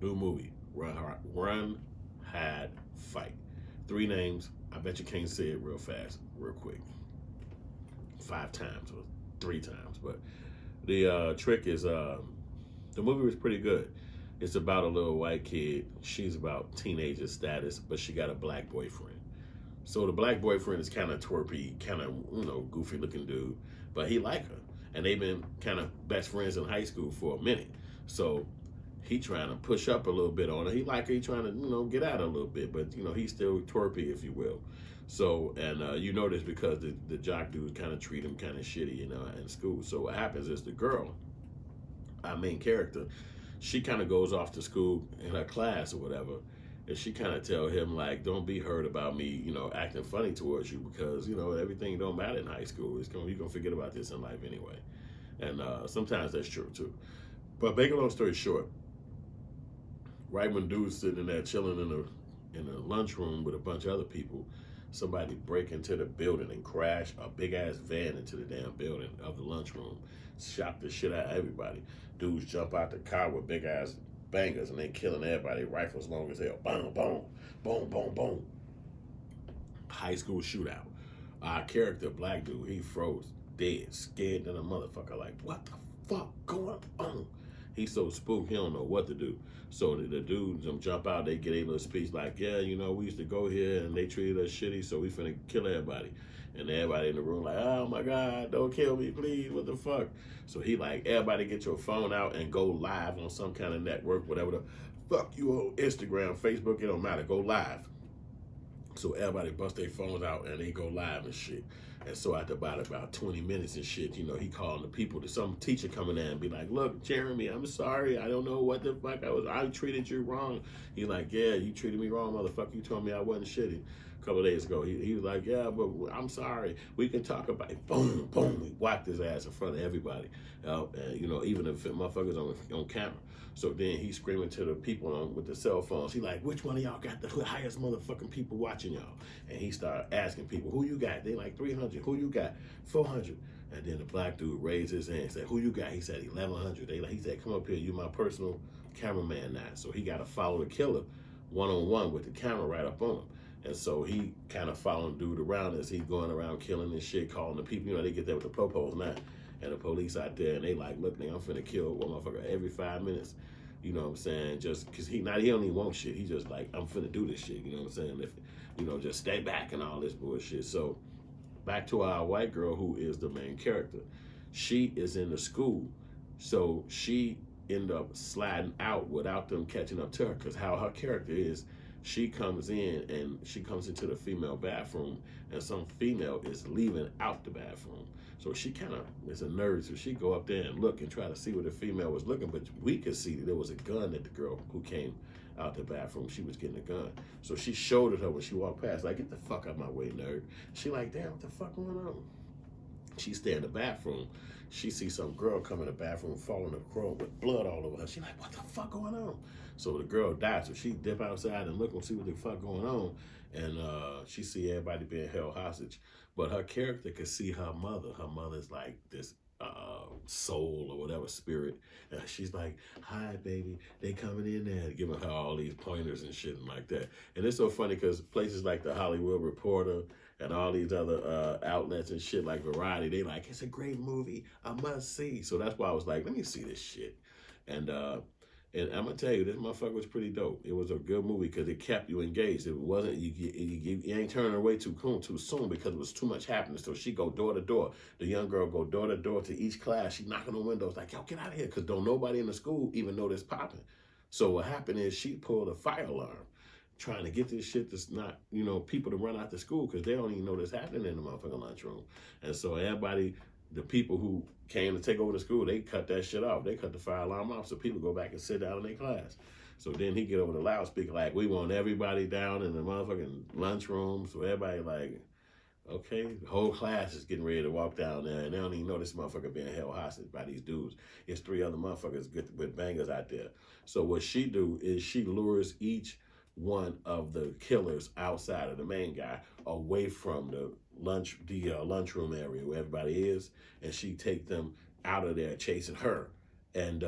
New movie. Run, hide, fight. 3 names. I bet you can't say it real fast, real quick. 5 times or 3 times. But the trick is the movie was pretty good. It's about a little white kid. She's about teenager status, but she got a black boyfriend. So the black boyfriend is kind of twerpy, kind of goofy looking dude, but he like her, and they've been kind of best friends in high school for a minute. So he trying to push up a little bit on her. He like her. He trying to get at her a little bit, but he's still twerpy, if you will. So and you know this because the jock dudes kind of treat him kind of shitty, in school. So what happens is the girl, our main character, she kind of goes off to school in her class or whatever, and she kind of tell him like, don't be hurt about me, acting funny towards you because everything don't matter in high school. You're gonna forget about this in life anyway, and sometimes that's true too. But make a long story short, right when dude's sitting in there chilling in a lunchroom with a bunch of other people, somebody break into the building and crash a big ass van into the damn building of the lunchroom, shot the shit out of everybody. Dudes jump out the car with big ass bangers and they killing everybody, rifles long as hell. Boom, boom, boom, boom, boom. High school shootout. Our character, black dude, he froze dead, scared than a motherfucker. Like, what the fuck going on? He's so spooked, he don't know what to do. So the dudes jump out, they get a little speech like, yeah, we used to go here and they treated us shitty, so we finna kill everybody. And everybody in the room like, oh my God, don't kill me, please, what the fuck? So he like, everybody get your phone out and go live on some kind of network, whatever the fuck you on, Instagram, Facebook, it don't matter, go live. So everybody bust their phones out and they go live and shit. And so after about 20 minutes and shit, he calling the people, to some teacher coming in and be like, look, Jeremy, I'm sorry. I don't know what the fuck I treated you wrong. He like, yeah, you treated me wrong, motherfucker. You told me I wasn't shitty. A couple of days ago, he was like, yeah, but I'm sorry. We can talk about it. Boom, boom. He whacked his ass in front of everybody. And, even if motherfuckers on camera. So then he's screaming to the people with the cell phones. He like, which one of y'all got the highest motherfucking people watching y'all? And he started asking people, who you got? They like 300. Who you got? 400. And then the black dude raised his hand and said, who you got? He said 1,100. He said, come up here. You my personal cameraman now. So he got to follow the killer one-on-one with the camera right up on him. And so he kind of following dude around as he going around killing and shit, calling the people. They get there with the popos now. And the police out there, and they like, look, nigga, I'm finna kill one motherfucker every 5 minutes. You know what I'm saying? Just because he don't even want shit. He just like, I'm finna do this shit. You know what I'm saying? If just stay back and all this bullshit. So back to our white girl who is the main character. She is in the school. So she ended up sliding out without them catching up to her. Because how her character is, she comes in and she comes into the female bathroom and some female is leaving out the bathroom. So she kind of is a nerd, so she go up there and look and try to see where the female was looking, but we could see that there was a gun that the girl who came out the bathroom, she was getting a gun. So she showed it her when she walked past, like, get the fuck out my way, nerd. She like, damn, what the fuck going on? She stay in the bathroom. She sees some girl come in the bathroom, falling the crow with blood all over her. She like, what the fuck going on? So the girl died. So she dip outside and look and see what the fuck going on. And she see everybody being held hostage. But her character could see her mother. Her mother's like this soul or whatever spirit. And she's like, hi, baby. They coming in there, giving her all these pointers and shit and like that. And it's so funny because places like the Hollywood Reporter and all these other outlets and shit like Variety, they like, it's a great movie, I must see. So that's why I was like, let me see this shit. And I'm gonna tell you, this motherfucker was pretty dope. It was a good movie because it kept you engaged. It wasn't, you ain't turning away too soon because it was too much happening. So she go door to door. The young girl go door to door to each class. She knocking on windows like, yo, get out of here. Because don't nobody in the school even know this popping. So what happened is she pulled a fire alarm trying to get this shit that's not, people to run out to school because they don't even know this happening in the motherfucking lunchroom. And so everybody, the people who came to take over the school, they cut that shit off. They cut the fire alarm off so people go back and sit down in their class. So then he get over the loudspeaker like, we want everybody down in the motherfucking lunchroom. So everybody like, okay, the whole class is getting ready to walk down there and they don't even know this motherfucker being held hostage by these dudes. It's 3 other motherfuckers with bangers out there. So what she do is she lures each one of the killers outside of the main guy away from the lunchroom area where everybody is, and she take them out of there chasing her, and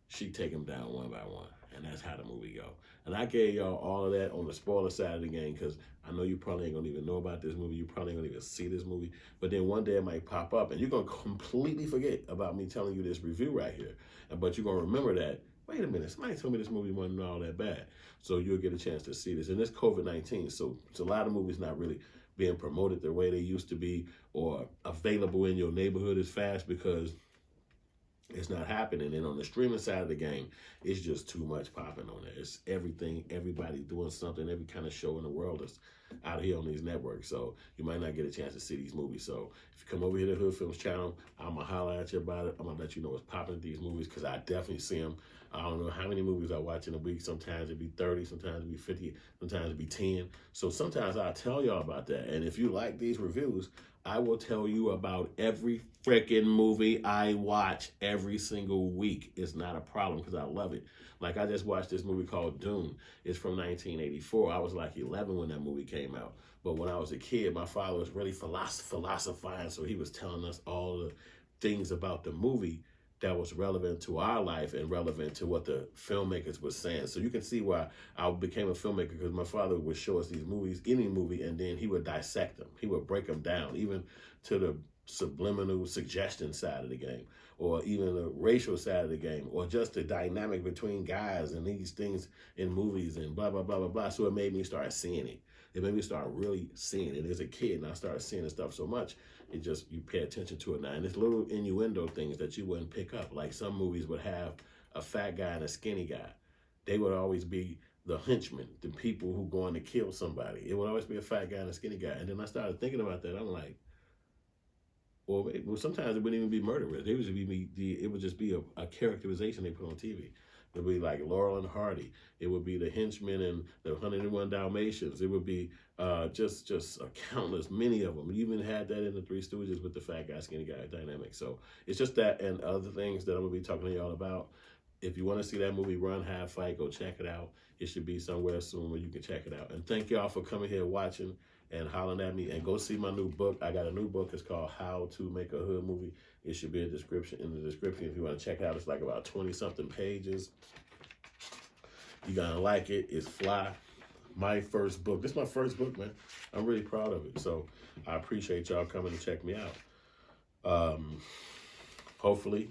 she take them down one by one. And that's how the movie go. And I gave y'all all of that on the spoiler side of the game because I know you probably ain't gonna even know about this movie. You probably ain't gonna even see this movie. But then one day it might pop up and you're gonna completely forget about me telling you this review right here. But you're gonna remember that, wait a minute, somebody told me this movie wasn't all that bad. So you'll get a chance to see this. And it's COVID-19, so it's a lot of movies not really being promoted the way they used to be or available in your neighborhood as fast because it's not happening. And on the streaming side of the game, it's just too much popping on there. It's everything, everybody doing something, every kind of show in the world is out here on these networks. So you might not get a chance to see these movies. So if you come over here to Hood Films channel, I'm going to holler at you about it. I'm going to let you know what's popping at these movies because I definitely see them. I don't know how many movies I watch in a week. Sometimes it'd be 30, sometimes it'd be 50, sometimes it'd be 10. So sometimes I'll tell y'all about that. And if you like these reviews, I will tell you about every freaking movie I watch every single week. It's not a problem because I love it. Like I just watched this movie called Dune. It's from 1984. I was like 11 when that movie came out. But when I was a kid, my father was really philosophizing. So he was telling us all the things about the movie that was relevant to our life and relevant to what the filmmakers were saying. So you can see why I became a filmmaker because my father would show us these movies, any movie, and then he would dissect them. He would break them down, even to the subliminal suggestion side of the game, or even the racial side of the game, or just the dynamic between guys and these things in movies and blah, blah, blah, blah, blah. So it made me start seeing it. It made me start really seeing it as a kid, and I started seeing this stuff so much, it just, you pay attention to it now. And it's little innuendo things that you wouldn't pick up. Like some movies would have a fat guy and a skinny guy. They would always be the henchmen, the people who going to kill somebody. It would always be a fat guy and a skinny guy. And then I started thinking about that. I'm like, well sometimes it wouldn't even be murder. It would just be a characterization they put on TV. It would be like Laurel and Hardy. It would be the henchmen and the 101 Dalmatians. It would be just countless, many of them. You even had that in the Three Stooges with the fat guy, skinny guy dynamic. So it's just that and other things that I'm going to be talking to y'all about. If you want to see that movie, Run, Hide, Fight, go check it out. It should be somewhere soon where you can check it out. And thank y'all for coming here watching and hollering at me. And go see my new book. I got a new book. It's called How to Make a Hood Movie. It should be in the description if you want to check it out. It's like about 20-something pages. You're going to like it. It's fly. My first book. This is my first book, man. I'm really proud of it. So I appreciate y'all coming to check me out. Hopefully,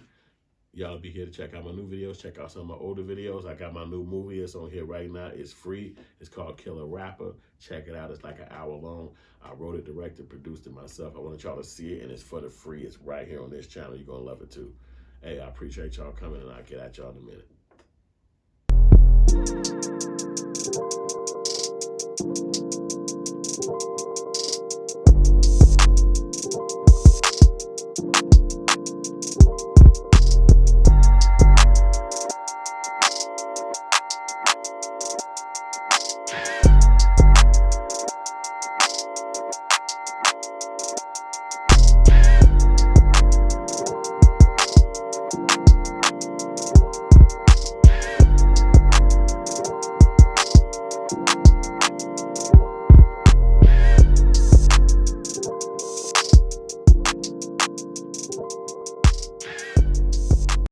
y'all be here to check out my new videos. Check out some of my older videos. I got my new movie. It's on here right now. It's free. It's called Killer Rapper. Check it out. It's like an hour long. I wrote it, directed, produced it myself. I wanted y'all to see it, and it's for the free. It's right here on this channel. You're going to love it, too. Hey, I appreciate y'all coming, and I'll get at y'all in a minute.